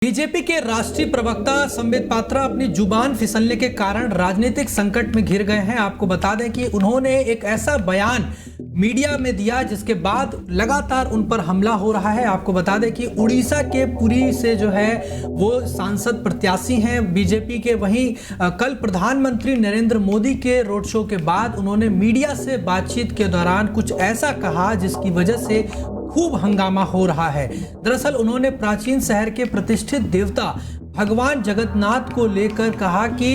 BJP के राष्ट्रीय प्रवक्ता संबित पात्रा अपनी जुबान फिसलने के कारण राजनीतिक संकट में घिर गए हैं। आपको बता दें कि उन्होंने एक ऐसा बयान मीडिया में दिया जिसके बाद लगातार उन पर हमला हो रहा है। आपको बता दें कि उड़ीसा के पुरी से जो है वो सांसद प्रत्याशी हैं बीजेपी के। वहीं कल प्रधानमंत्री नरेंद्र मोदी के रोड शो के बाद उन्होंने मीडिया से बातचीत के दौरान कुछ ऐसा कहा जिसकी वजह से खूब हंगामा हो रहा है। दरअसल उन्होंने प्राचीन शहर के प्रतिष्ठित देवता भगवान जगन्नाथ को लेकर कहा कि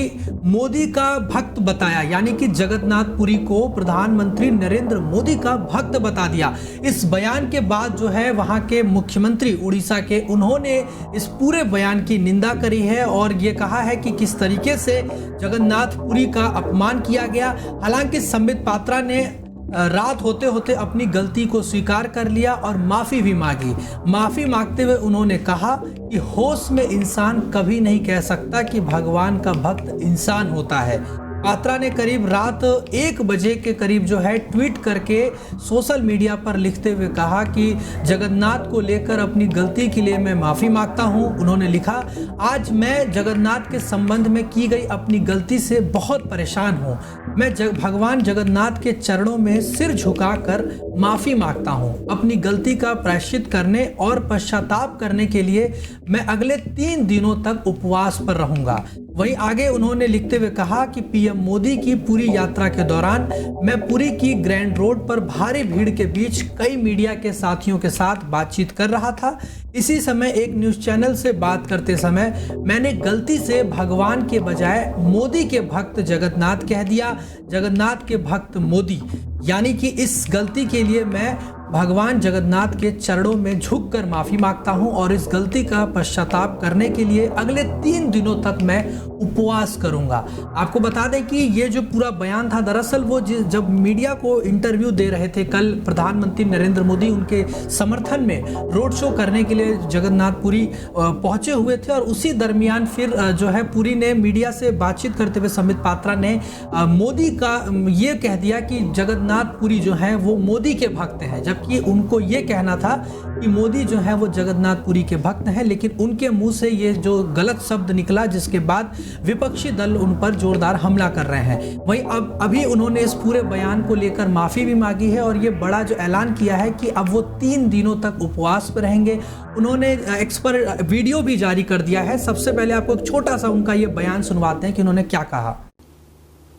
मोदी का भक्त बताया, यानी कि जगन्नाथ पुरी को प्रधानमंत्री नरेंद्र मोदी का भक्त बता दिया। इस बयान के बाद जो है वहां के मुख्यमंत्री उड़ीसा के, उन्होंने इस पूरे बयान की निंदा करी है और ये कहा है कि किस तरीके से जगन्नाथ पुरी का अपमान किया गया। हालांकि संबित पात्रा ने रात होते होते अपनी गलती को स्वीकार कर लिया और माफी भी मांगी। माफी मांगते हुए उन्होंने कहा कि होश में इंसान कभी नहीं कह सकता कि भगवान का भक्त इंसान होता है। पात्रा ने करीब रात 1 बजे के करीब जो है ट्वीट करके सोशल मीडिया पर लिखते हुए कहा कि जगन्नाथ को लेकर अपनी गलती के लिए मैं माफ़ी मांगता हूं। उन्होंने लिखा, आज मैं जगन्नाथ के संबंध में की गई अपनी गलती से बहुत परेशान हूं। मैं भगवान जगन्नाथ के चरणों में सिर झुकाकर माफ़ी मांगता हूं। अपनी गलती का प्रायश्चित करने और पश्चाताप करने के लिए मैं अगले 3 दिनों तक उपवास पर रहूंगा। वहीं आगे उन्होंने लिखते हुए कहा कि पीएम मोदी की पूरी यात्रा के दौरान मैं पुरी की ग्रैंड रोड पर भारी भीड़ के बीच कई मीडिया के साथियों के साथ बातचीत कर रहा था। इसी समय एक न्यूज़ चैनल से बात करते समय मैंने गलती से भगवान के बजाय मोदी के भक्त जगन्नाथ कह दिया। जगन्नाथ के भक्त मोदी, यानी कि इस गलती के लिए मैं भगवान जगन्नाथ के चरणों में झुककर माफ़ी मांगता हूं और इस गलती का पश्चाताप करने के लिए अगले 3 दिनों तक मैं उपवास करूंगा। आपको बता दें कि ये जो पूरा बयान था, दरअसल वो जब मीडिया को इंटरव्यू दे रहे थे कल प्रधानमंत्री नरेंद्र मोदी, उनके समर्थन में रोड शो करने के लिए जगन्नाथपुरी पहुंचे हुए थे और उसी दरमियान फिर जो है पुरी ने मीडिया से बातचीत करते हुए संबित पात्रा ने मोदी का ये कह दिया कि जगन्नाथपुरी जो है वो मोदी के भक्त हैं, जबकि उनको ये कहना था कि मोदी जो है वो जगन्नाथपुरी के भक्त हैं। लेकिन उनके मुंह से ये जो गलत शब्द निकला जिसके बाद विपक्षी दल उन पर जोरदार हमला कर रहे हैं। वहीं अभी उन्होंने इस पूरे बयान को लेकर माफ़ी भी मांगी है और ये बड़ा जो ऐलान किया है कि अब वो 3 दिनों तक उपवास पर रहेंगे। उन्होंने एक्स पर वीडियो भी जारी कर दिया है। सबसे पहले आपको एक छोटा सा उनका ये बयान सुनवाते हैं कि उन्होंने क्या कहा।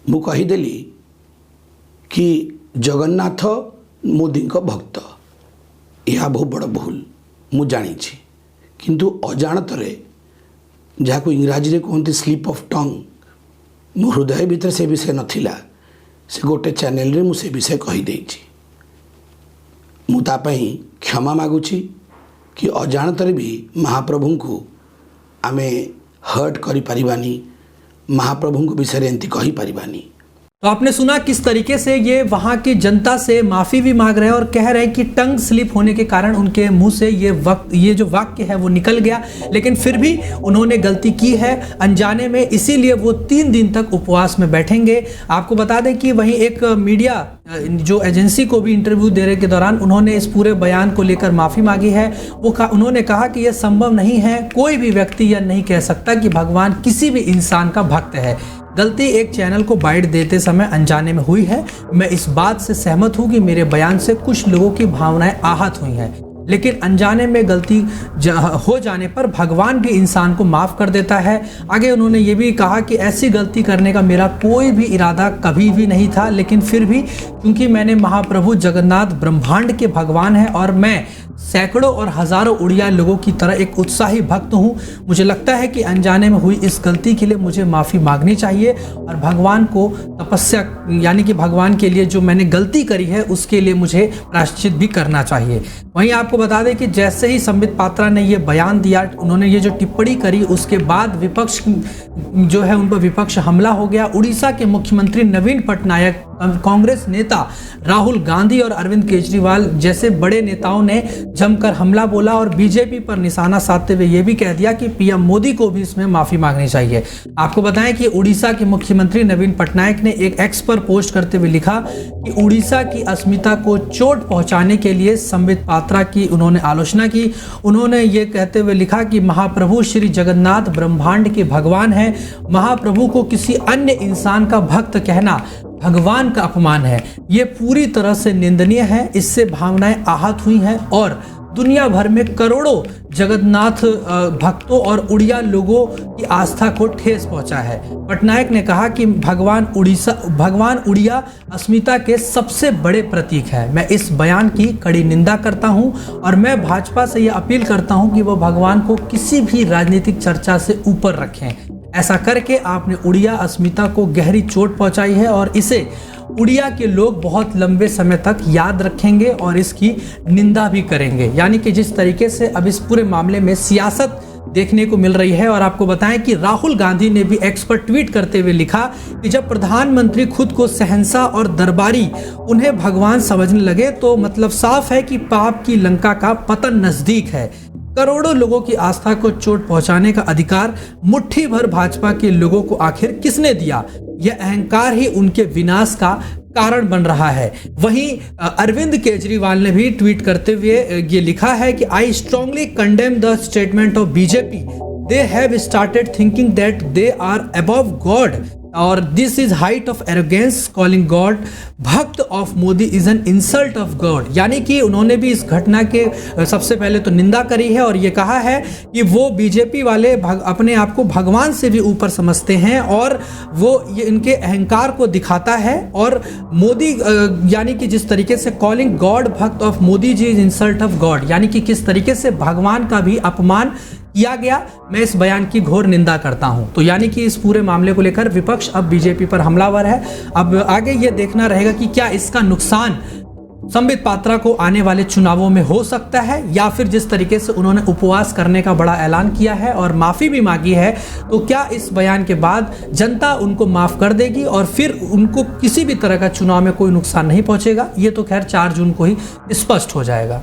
मु कहीदेली कि जगन्नाथ मोदी का भक्त, यह बहुत बड़ भूल मु जानी, किंतु अजाणतरे जहाँ को इंग्राजी रे कहते स्लीप ऑफ टंग, मो हृदय भीतर से विषय नथिला, से गोटे चैनल रे मुझे विषय कहीदे। मुझे क्षमा मागुची कि अजाणतरे भी महाप्रभु को आमे हर्ट करि परिबानी, महाप्रभु को विषय एंती कही परिबानी। तो आपने सुना किस तरीके से ये वहां की जनता से माफी भी मांग रहे हैं और कह रहे हैं कि टंग स्लिप होने के कारण उनके मुंह से ये जो वाक्य है वो निकल गया, लेकिन फिर भी उन्होंने गलती की है अनजाने में, इसीलिए वो 3 दिन तक उपवास में बैठेंगे। आपको बता दें कि वहीं एक मीडिया जो एजेंसी को भी इंटरव्यू देने के दौरान उन्होंने इस पूरे बयान को लेकर माफ़ी मांगी है। उन्होंने कहा कि यह संभव नहीं है, कोई भी व्यक्ति यह नहीं कह सकता कि भगवान किसी भी इंसान का भक्त है। गलती एक चैनल को बाइट देते समय अनजाने में हुई है। मैं इस बात से सहमत हूं कि मेरे बयान से कुछ लोगों की भावनाएं आहत हुई हैं, लेकिन अनजाने में गलती हो जाने पर भगवान भी इंसान को माफ़ कर देता है। आगे उन्होंने ये भी कहा कि ऐसी गलती करने का मेरा कोई भी इरादा कभी भी नहीं था, लेकिन फिर भी क्योंकि मैंने महाप्रभु जगन्नाथ ब्रह्मांड के भगवान हैं और मैं सैकड़ों और हज़ारों उड़िया लोगों की तरह एक उत्साही भक्त हूँ, मुझे लगता है कि अनजाने में हुई इस गलती के लिए मुझे माफ़ी मांगनी चाहिए और भगवान को तपस्या, यानी कि भगवान के लिए जो मैंने गलती करी है उसके लिए मुझे प्रायश्चित भी करना चाहिए। वहीं आपको बता दें कि जैसे ही संबित पात्रा ने ये बयान दिया, उन्होंने ये जो टिप्पणी करी, उसके बाद विपक्ष जो है उन पर विपक्ष हमला हो गया। उड़ीसा के मुख्यमंत्री नवीन पटनायक कांग्रेस नेता राहुल गांधी और अरविंद केजरीवाल जैसे बड़े नेताओं ने जमकर हमला बोला और बीजेपी पर निशाना साधते हुए यह भी कह दिया कि पीएम मोदी को भी इसमें माफी मांगनी चाहिए। आपको बताएं कि उड़ीसा के मुख्यमंत्री नवीन पटनायक ने एक एक्स पर पोस्ट करते हुए लिखा कि उड़ीसा की अस्मिता को चोट पहुंचाने के लिए संबित पात्रा की उन्होंने आलोचना की। उन्होंने ये कहते हुए लिखा कि महाप्रभु श्री जगन्नाथ ब्रह्मांड के भगवान है, महाप्रभु को किसी अन्य इंसान का भक्त कहना भगवान का अपमान है। ये पूरी तरह से निंदनीय है। इससे भावनाएं आहत हुई हैं और दुनिया भर में करोड़ों जगन्नाथ भक्तों और उड़िया लोगों की आस्था को ठेस पहुंचा है। पटनायक ने कहा कि भगवान उड़िया अस्मिता के सबसे बड़े प्रतीक है। मैं इस बयान की कड़ी निंदा करता हूं और मैं भाजपा से यह अपील करता हूं कि वो भगवान को किसी भी राजनीतिक चर्चा से ऊपर रखें। ऐसा करके आपने उड़िया अस्मिता को गहरी चोट पहुंचाई है और इसे उड़िया के लोग बहुत लंबे समय तक याद रखेंगे और इसकी निंदा भी करेंगे। यानी कि जिस तरीके से अब इस पूरे मामले में सियासत देखने को मिल रही है। और आपको बताएं कि राहुल गांधी ने भी एक्स पर ट्वीट करते हुए लिखा कि जब प्रधानमंत्री खुद को शहंशाह और दरबारी उन्हें भगवान समझने लगे तो मतलब साफ है कि पाप की लंका का पतन नजदीक है। करोड़ों लोगों की आस्था को चोट पहुंचाने का अधिकार मुट्ठी भर भाजपा के लोगों को आखिर किसने दिया? यह अहंकार ही उनके विनाश का कारण बन रहा है। वहीं अरविंद केजरीवाल ने भी ट्वीट करते हुए ये लिखा है कि I strongly condemn the statement of BJP. They have started thinking that they are above god और this is height of arrogance. Calling God भक्त of Modi is an insult of God. यानी कि उन्होंने भी इस घटना के सबसे पहले तो निंदा करी है और ये कहा है कि वो बीजेपी वाले अपने आप को भगवान से भी ऊपर समझते हैं और वो ये इनके अहंकार को दिखाता है। और मोदी यानी कि जिस तरीके से कॉलिंग गॉड भक्त of Modi ji is insult of God, यानी कि किस तरीके से भगवान का भी अपमान किया गया, मैं इस बयान की घोर निंदा करता हूं। तो यानी कि इस पूरे मामले को लेकर विपक्ष अब बीजेपी पर हमलावर है। अब आगे ये देखना रहेगा कि क्या इसका नुकसान संबित पात्रा को आने वाले चुनावों में हो सकता है या फिर जिस तरीके से उन्होंने उपवास करने का बड़ा ऐलान किया है और माफी भी मांगी है, तो क्या इस बयान के बाद जनता उनको माफ कर देगी और फिर उनको किसी भी तरह का चुनाव में कोई नुकसान नहीं पहुंचेगा? ये तो खैर 4 जून को ही स्पष्ट हो जाएगा।